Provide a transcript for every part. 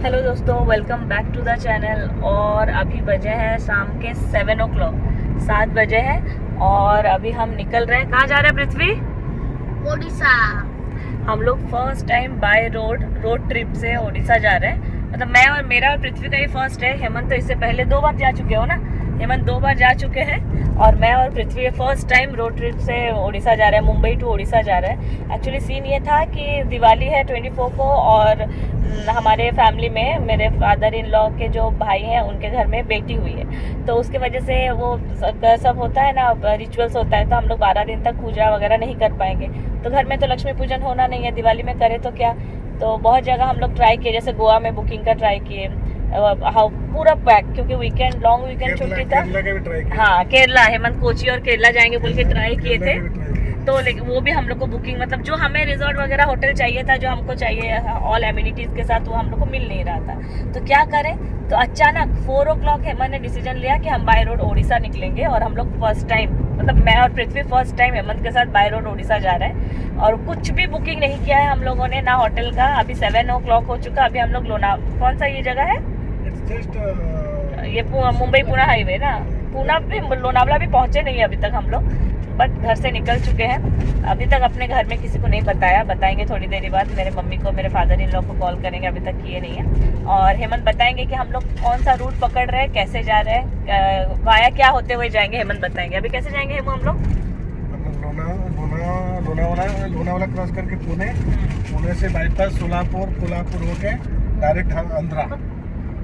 Hello दोस्तों, welcome back to the channel. और अभी बजे हैं शाम के 7 o'clock, 7 बजे हैं और अभी हम निकल रहे हैं। कहाँ जा रहे हैं पृथ्वी? ओडिशा। हम लोग first time by road trip से ओडिशा जा रहे हैं। मतलब मैं और मेरा और पृथ्वी का ही फर्स्ट है। हेमंत तो इससे पहले 2 बार जा चुके हो ना? हेमंत 2 बार जा चुके हैं और मैं और पृथ्वी फर्स्ट टाइम रोड ट्रिप से ओडिशा जा रहे हैं। मुंबई टू ओडिशा जा रहे हैं। एक्चुअली सीन ये था कि दिवाली है 24 को और हमारे फैमिली में मेरे फादर इन लॉ के जो भाई हैं उनके घर में बेटी हुई है, तो उसके वजह से वो सब होता है ना, रिचुअल्स होता है, तो हम लोग 12 दिन तक पूजा वगैरह नहीं कर पाएंगे। तो घर में तो लक्ष्मी पूजन होना नहीं है, दिवाली में करें तो क्या। तो बहुत जगह हम लोग ट्राई किए, जैसे गोवा में बुकिंग का ट्राई किए, पूरा पैक, क्योंकि वीकेंड लॉन्ग वीकेंड छुट्टी था। हाँ, केरला, हेमंत कोची और केरला जाएंगे बोल के ट्राई किए थे। तो लेकिन वो भी हम लोग को बुकिंग, मतलब जो हमें रिजॉर्ट वगैरह होटल चाहिए था, जो हमको चाहिए ऑल एमिनिटीज के साथ, वो हम लोग को मिल नहीं रहा था। तो क्या करें, तो अचानक 4 o'clock हेमंत ने डिसीजन लिया कि हम बाय रोड ओडिशा निकलेंगे। और हम लोग फर्स्ट टाइम, मतलब मैं और पृथ्वी फर्स्ट टाइम हेमंत के साथ बाय रोड ओडिशा जा रहे हैं और कुछ भी बुकिंग नहीं किया है हम लोगों ने, ना होटल का। अभी 7 o'clock हो चुका। अभी हम लोग कौन सा ये जगह है? ये मुंबई पुणे हाईवे ना, पूना भी, लोनावला भी पहुंचे नहीं अभी तक हम लोग, बट घर से निकल चुके हैं। अभी तक अपने घर में किसी को नहीं बताया, बताएंगे थोड़ी देर बाद। मेरे मम्मी को, मेरे फादर इन लोग को कॉल करेंगे, अभी तक किए नहीं है। और हेमंत बताएंगे कि हम लोग कौन सा रूट पकड़ रहे हैं, कैसे जा रहे हैं, वाया क्या होते हुए जाएंगे, हेमंत बताएंगे। अभी कैसे जाएंगे हम लोग? लोनावाला क्रॉस करके पुणे से बाईपास सोलापुर, कोल्हापुर होके डायरेक्ट आंध्रा।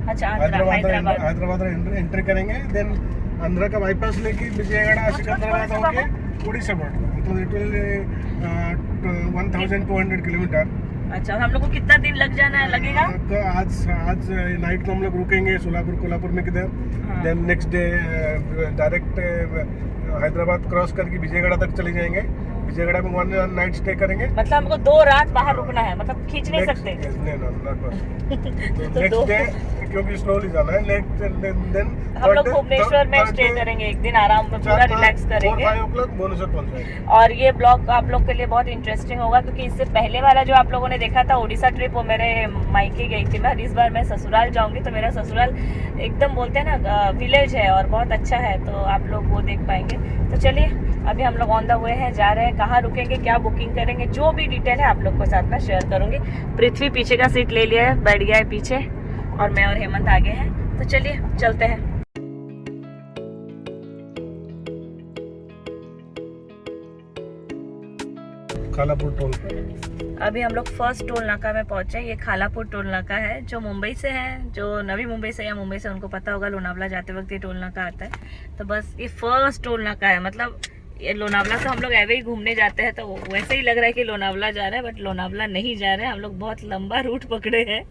अच्छा, हैदराबाद एंट्री करेंगे, देन आंध्रा का बाईपास लेके विजयवाड़ा, सिकंदराबाद होके उड़ीसा बोर्डर, मतलब इट विल 1200 किलोमीटर। अच्छा, और हम लोग को कितना दिन लग जाना लगेगा? तो आज नाइट को हम लोग रुकेंगे कोल्हापुर में किधर, then next day direct Hyderabad cross करके विजयवाड़ा तक चले जाएंगे। विजयवाड़ा में 1 नाइट स्टे करेंगे। मतलब हमको 2 रात बाहर रुकना है, मतलब खींच नहीं सकते? नेक्स्ट डे क्योंकि स्लोली जाना है, देन हम लोग भुवनेश्वर में स्टे करेंगे एक दिन, आराम में पूरा रिलैक्स करेंगे। 5 o'clock भुवनेश्वर पहुंच जाएंगे। और ये ब्लॉग आप लोग के लिए बहुत इंटरेस्टिंग होगा, क्योंकि इससे पहले वाला जो आप लोगों ने देखा था ओडिशा ट्रिप, वो मेरे मायके गई थी मैं। इस बार मैं ससुराल जाऊंगी, तो मेरा ससुराल एकदम बोलते हैं ना विलेज है और बहुत अच्छा है, तो आप लोग वो देख पाएंगे। तो चलिए, अभी हम लोग ऑन द वे हैं, जा रहे हैं। कहाँ रुकेंगे, क्या बुकिंग करेंगे, जो भी डिटेल है आप लोग के साथ मैं शेयर करूंगी। पृथ्वी पीछे का सीट ले लिया है, बैठ गया है पीछे, और मैं और हेमंत आगे हैं। तो चलिए चलते हैं। खालापुर टोल। अभी हम लोग फर्स्ट टोल नाका में पहुंचे। ये खालापुर टोल नाका है, जो मुंबई से है, जो नवी मुंबई से या मुंबई से, उनको पता होगा लोनावला जाते वक्त ये टोल नाका आता है। तो बस ये फर्स्ट टोल नाका है। मतलब ये लोनावला से हम लोग ऐसे ही घूमने जाते हैं, तो वैसे ही लग रहा है कि लोनावला जा रहे हैं, बट लोनावला नहीं जा रहे हैं। हम लोग बहुत लंबा रूट पकड़े हैं,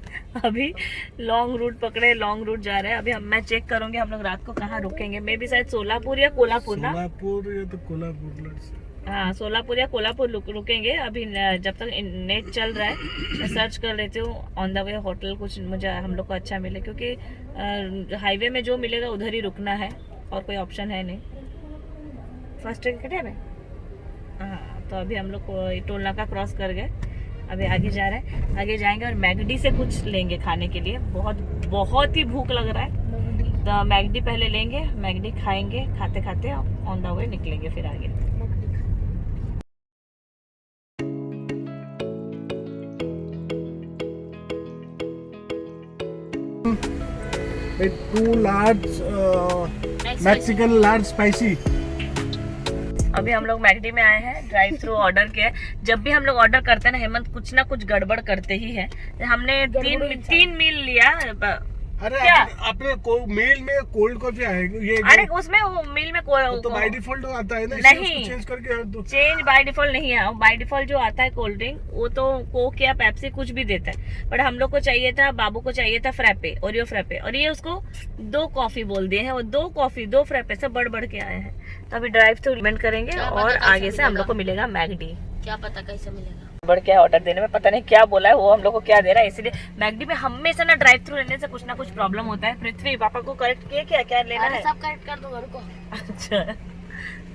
अभी लॉन्ग रूट पकड़े, लॉन्ग रूट जा रहे हैं। अभी मैं चेक करूंगी हम लोग रात को कहाँ रुकेंगे। मे बी शायद सोलापुर या कोल्हापुर ना, सोलापुर या तो कोल्हापुर। हाँ, सोलापुर या कोल्हापुर रुकेंगे। अभी जब तक नेट चल रहा है, मैं सर्च कर लेती हूँ ऑन द वे होटल, कुछ मुझे हम लोग को अच्छा मिले, क्योंकि हाईवे में जो मिलेगा उधर ही रुकना है, और कोई ऑप्शन है नहीं। फर्स्ट टिकट है मैं, हाँ। तो अभी हम लोग को टोल नाका क्रॉस कर गए, अभी आगे जा रहे हैं। आगे जाएंगे और मैगडी से कुछ लेंगे खाने के लिए। बहुत ही भूख लग रहा है, तो मैगडी पहले लेंगे, मैगडी खाएंगे, खाते खाते ऑन द वे निकलेंगे फिर आगे। Two large Mexican large spicy। अभी हम लोग मैगडी में आए हैं, ड्राइव थ्रू ऑर्डर किया। जब भी हम लोग ऑर्डर करते हैं ना हेमंत, कुछ ना कुछ गड़बड़ करते ही है। हमने 3 मील लिया। अरे क्या? अपने मील में कोल्ड कॉफी आएगी ये, अरे उसमें वो मील में तो बाय डिफॉल्ट आता है ना, नहीं, चेंज करके चेंज बाय डिफॉल्ट नहीं है। बाय डिफॉल्ट जो आता है कोल्ड ड्रिंक, वो तो कोक या पेप्सी कुछ भी देता है, बट हम लोग को चाहिए था, बाबू को चाहिए था फ्रैपे, ओरियो फ्रैपे, और ये उसको 2 कॉफी बोल दिए हैं। वो 2 कॉफी 2 फ्रैपे सब बढ़ के आए हैं। तो अभी ड्राइव थ्रू पेमेंट करेंगे और आगे से हम लोग को मिलेगा मैगडी। क्या पता कैसे मिलेगा, बढ़ क्या ऑर्डर देने में पता नहीं क्या बोला है वो, हम लोग को क्या दे रहा है। इसलिए मैगडी में हमेशा ना ड्राइव थ्रू लेने से कुछ ना कुछ प्रॉब्लम होता है। पृथ्वी पापा को करेक्ट किए क्या लेना है? सब करेक्ट कर दो घर को। अच्छा,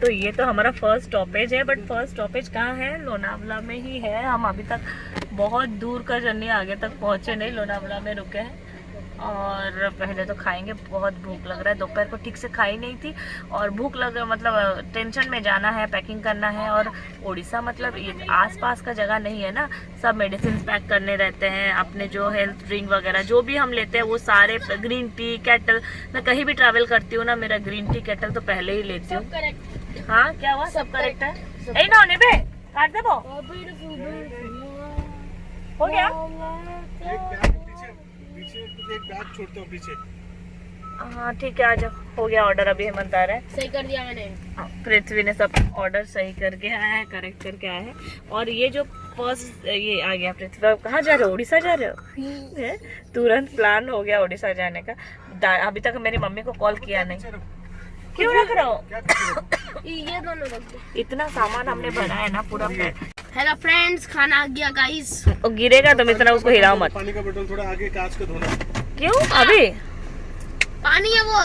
तो ये तो हमारा फर्स्ट स्टॉपेज है, बट फर्स्ट स्टॉपेज कहाँ है? लोनावला में ही है। हम अभी तक बहुत दूर का जर्नी आगे तक पहुंचे नहीं, लोनावला में रुके हैं। और पहले तो खाएंगे, बहुत भूख लग रहा है। दोपहर को ठीक से खाई नहीं थी और भूख लग मतलब टेंशन में जाना है, पैकिंग करना है। और उड़ीसा मतलब ये आसपास का जगह नहीं है ना, सब मेडिसिन पैक करने रहते हैं। अपने जो हेल्थ ड्रिंक वगैरह जो भी हम लेते हैं वो सारे, ग्रीन टी केटल, मैं कहीं भी ट्रैवल करती हूँ ना, मेरा ग्रीन टी केटल तो पहले ही लेती हूँ। हाँ क्या हुआ, सब करेक्ट है। यही ना होने पे काट दे वो, हो गया। एक बैग छोड़ता हूँ पीछे। हाँ ठीक है, आ जाओ। हो गया ऑर्डर, अभी हेमंत आ रहा है। सही कर दिया मैंने। पृथ्वी ने सब ऑर्डर सही करके आया है, करेक्ट करके आया है। और ये जो फर्स्ट ये आ गया। पृथ्वी आप कहाँ जा रहे हो, उड़ीसा जा रहे हो? तुरंत प्लान हो गया उड़ीसा जाने का। अभी तक मेरी मम्मी को कॉल किया नहीं। क्यों रख रहा हो? ये दोनों रख दो। इतना सामान हमने बनाया ना पूरा। हेलो फ्रेंड्स, खाना आ गया गाइस। वो गिरेगा तुम इतना उसको हिलाओ मत। पानी का बोतल थोड़ा आगे कांच का धोना। क्यों? अभी पानी है वो।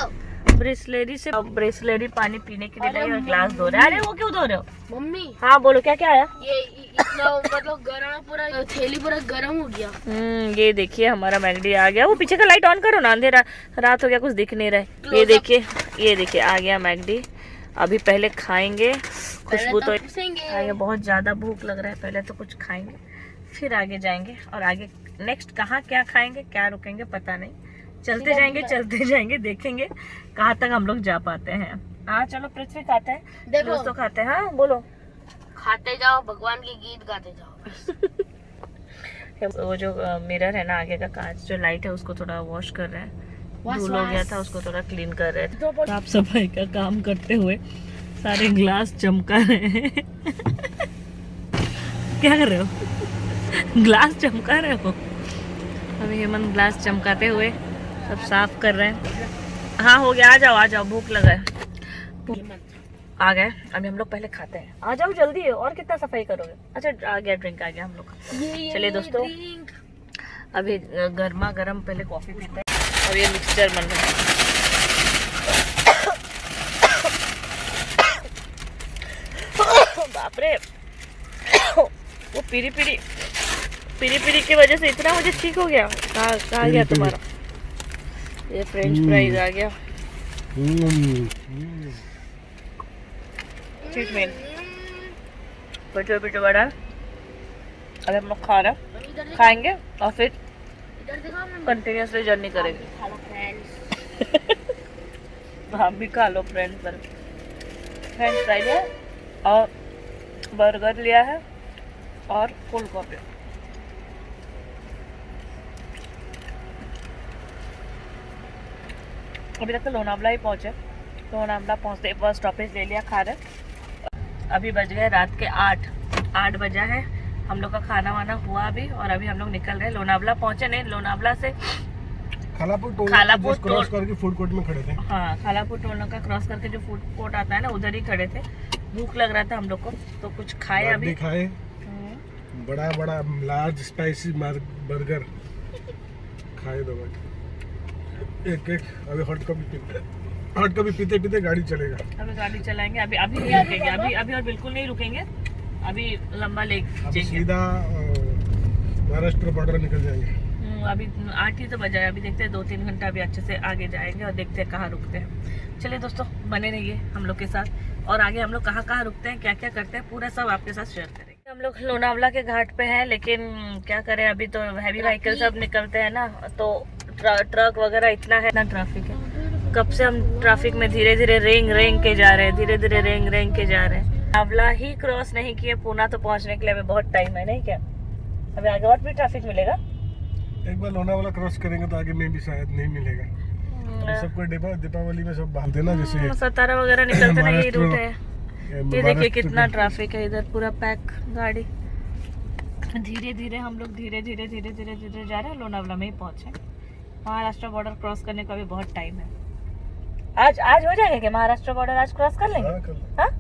ब्रिसलेरी से ब्रिसलेरी पानी पीने के लिए नहीं, ग्लास धो रहे। अरे वो क्यों धो रहे हो? मम्मी हाँ बोलो, क्या क्या आया? ये इतना मतलब गर्म है, पूरा थैली पूरा गर्म हो गया। ये देखिए हमारा मैगडी आ गया। वो पीछे का लाइट ऑन करो ना, अंधेरा रात हो गया, कुछ दिख नहीं रहा है। ये देखिए आ गया मैगडी। अभी पहले खाएंगे, खुशबू तो आगे, बहुत ज्यादा भूख लग रहा है। पहले तो कुछ खाएंगे फिर आगे जाएंगे। और आगे नेक्स्ट कहाँ क्या खाएंगे, क्या रुकेंगे पता नहीं। चलते जाएंगे देखेंगे कहाँ तक हम लोग जा पाते हैं। हाँ चलो पृथ्वी खाते हैं, देखो दोस्तों खाते हैं। हाँ बोलो। खाते जाओ, भगवान के गीत गाते जाओ। वो जो मिरर है ना आगे का कांच, जो लाइट है उसको थोड़ा वॉश कर रहे हैं। धूल हो गया था, उसको थोड़ा क्लीन कर रहे थे। साफ सफाई का काम करते हुए सारे ग्लास चमका रहे हैं। क्या कर रहे हो? ग्लास चमका रहे हो? अभी हेमंत ग्लास चमकाते हुए सब साफ कर रहे हैं। हाँ हो गया, आ जाओ भूख लगा है। आ गए, अभी हम लोग पहले खाते हैं। आ जाओ जल्दी है, और कितना सफाई करोगे? अच्छा आ गया, ड्रिंक आ गया हम लोग का। चलिए दोस्तों, अभी गर्मा गर्म पहले कॉफी पीते हैं। और ये मिक्सचर बन रहा है। बाप रे, वो पीरी पीरी की वजह से इतना मुझे ठीक हो गया। कहाँ गया तुम्हारा? ये फ्रेंच फ्राइज आ गया। पिटो बड़ा। अभी हम लोग खा रहे हैं, खाएंगे और फिर कंटिन्यूसली जर्नी करेंगे। हम भी खा लो फ्रेंच फ्राइज है और बर्गर लिया है और फुल कॉफी। अभी तक तो लोनावला ही पहुंचे। लोनावला पहुंचते बस स्टॉपेज ले लिया, खा रहे। अभी बज गए रात के 8 बजा है। हम लोग का खाना वाना हुआ अभी, और अभी हम लोग निकल रहे हैं। लोनावला पहुंचे नहीं, लोनावला से खालापुर क्रॉस करके फूड कोर्ट में खड़े थे। हाँ, खालापुर टोल का क्रॉस करके जो फूड कोर्ट आता है ना, उधर ही खड़े थे। भूख लग रहा था हम लोग को, तो कुछ खाए अभी। खाए बड़ा लार्ज स्पाइसी बर्गर खाए दो भाई, एक अभी हॉट कॉफी पीते गाड़ी चलेगा। अभी गाड़ी चलाएंगे, अभी नहीं रुकेंगे, अभी और बिल्कुल नहीं रुकेंगे। अभी लंबा लेके सीधा महाराष्ट्र बॉर्डर निकल जाएंगे। अभी 8 ही तो बजा है। अभी देखते हैं 2-3 घंटा अभी अच्छे से आगे जाएंगे और देखते हैं कहाँ रुकते हैं। चलिए दोस्तों, बने रहिए हम लोग के साथ, और आगे हम लोग कहाँ रुकते हैं, क्या क्या करते हैं, पूरा सब आपके साथ शेयर करेंगे। हम लोग लोनावला के घाट पे हैं, लेकिन क्या करें, अभी तो हैवी व्हीकल सब निकलते हैं ना, तो ट्रक वगैरह इतना है ना, ट्रैफिक है। कब से हम ट्रैफिक में धीरे धीरे रेंग के जा रहे हैं, रेंग के जा रहे हैं। लोनावला ही क्रॉस नहीं किए, पूना तो पहुंचने के लिए अभी बहुत टाइम है, नहीं क्या? अभी आगे और भी ट्रैफिक मिलेगा। एक बार लोनावला क्रॉस करेंगे तो आगे में भी शायद नहीं मिलेगा। सबको दीपावली में सब बांधते ना, जैसे सतारा वगैरह निकलते ना, यही रूट है। ये देखिए कितना ट्रैफिक है इधर, पूरा पैक गाड़ी। धीरे धीरे हम लोग धीरे धीरे जा रहे हैं। लोनावला में ही पहुंचे। महाराष्ट्र बॉर्डर क्रॉस करने का भी बहुत टाइम है। आज हो जाएगा क्या महाराष्ट्र बॉर्डर? आज क्रॉस कर लेंगे। हाँ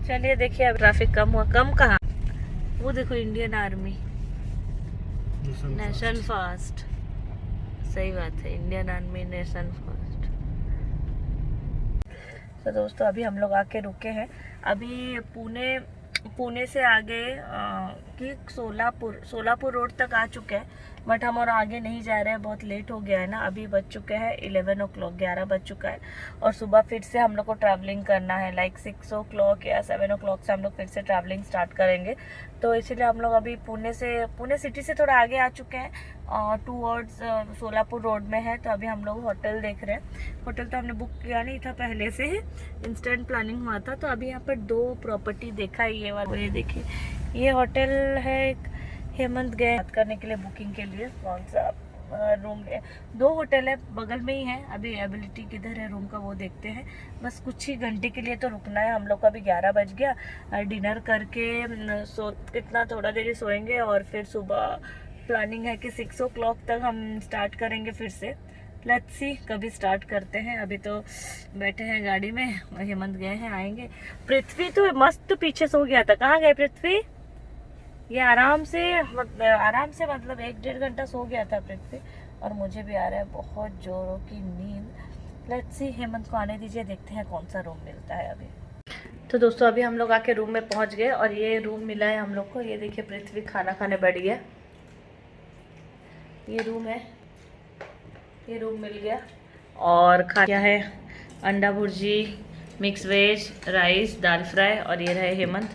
चलिए, देखिए अब ट्रैफिक कम हुआ। कम कहाँ, वो देखो इंडियन आर्मी, नेशन फर्स्ट। सही बात है, इंडियन आर्मी नेशन फर्स्ट। तो दोस्तों, अभी हम लोग आके रुके हैं। अभी पुणे पुणे से आगे कि सोलापुर रोड तक आ चुके हैं, बट हम और आगे नहीं जा रहे हैं, बहुत लेट हो गया है ना। अभी बज चुके हैं 11 o'clock, 11 बज चुका है। और सुबह फिर से हम लोग को ट्रैवलिंग करना है, लाइक 6 o'clock या 7 o'clock से हम लोग फिर से ट्रैवलिंग स्टार्ट करेंगे। तो इसीलिए हम लोग अभी पुणे सिटी से थोड़ा आगे आ चुके हैं, टूवर्ड्स सोलापुर रोड में है। तो अभी हम लोग होटल देख रहे हैं। होटल तो हमने बुक किया नहीं था पहले से ही, इंस्टेंट प्लानिंग हुआ था। तो अभी यहाँ पर 2 प्रॉपर्टी देखा है, ये वाला, ये देखिए, ये होटल है एक, हेमंत गए बात करने के लिए बुकिंग के लिए कौन सा रूम है। 2 होटल है, बगल में ही है। अभी एबिलिटी किधर है रूम का वो देखते हैं। बस कुछ ही घंटे के लिए तो रुकना है हम लोग को। अभी 11 बज गया, डिनर करके कितना थोड़ा देर ही सोएंगे और फिर सुबह प्लानिंग है कि 6 o'clock तक हम स्टार्ट करेंगे फिर से। लेट्स सी कभी स्टार्ट करते हैं। अभी तो बैठे हैं गाड़ी में, हेमंत गए हैं, आएंगे। पृथ्वी तो मस्त पीछे सो गया था। कहाँ गए पृथ्वी? ये आराम से मतलब 1-1.5 घंटा सो गया था पृथ्वी। और मुझे भी आ रहा है बहुत जोरों की नींद। लेट्स सी, हेमंत को आने दीजिए, देखते हैं कौन सा रूम मिलता है अभी। तो दोस्तों अभी हम लोग आके रूम में पहुंच गए और ये रूम मिला है हम लोग को। ये देखिए पृथ्वी खाना खाने बैठ गया। ये रूम है, ये रूम मिल गया। और क्या है, अंडा भुर्जी, मिक्स वेज, राइस, दाल फ्राई। और ये रहे हेमंत।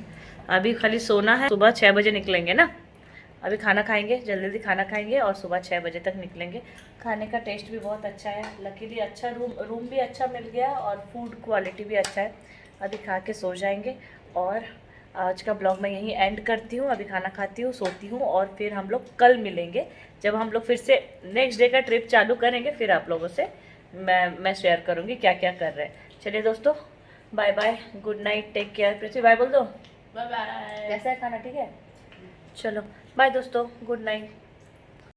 अभी खाली सोना है, सुबह 6 बजे निकलेंगे ना। अभी खाना खाएंगे, जल्दी जल्दी खाना खाएंगे और सुबह 6 बजे तक निकलेंगे। खाने का टेस्ट भी बहुत अच्छा है, लकीली अच्छा रूम भी अच्छा मिल गया और फूड क्वालिटी भी अच्छा है। अभी खा के सो जाएंगे और आज का ब्लॉग मैं यहीं एंड करती हूँ। अभी खाना खाती हूँ, सोती हूँ और फिर हम लोग कल मिलेंगे जब हम लोग फिर से नेक्स्ट डे का ट्रिप चालू करेंगे। फिर आप लोगों से मैं शेयर करूँगी क्या क्या कर रहे हैं। चलिए दोस्तों, bye bye, good night, take care. Prithvi bye बोल दो। Bye bye. कैसा है खाना? ठीक है, चलो बाय दोस्तों, गुड नाइट।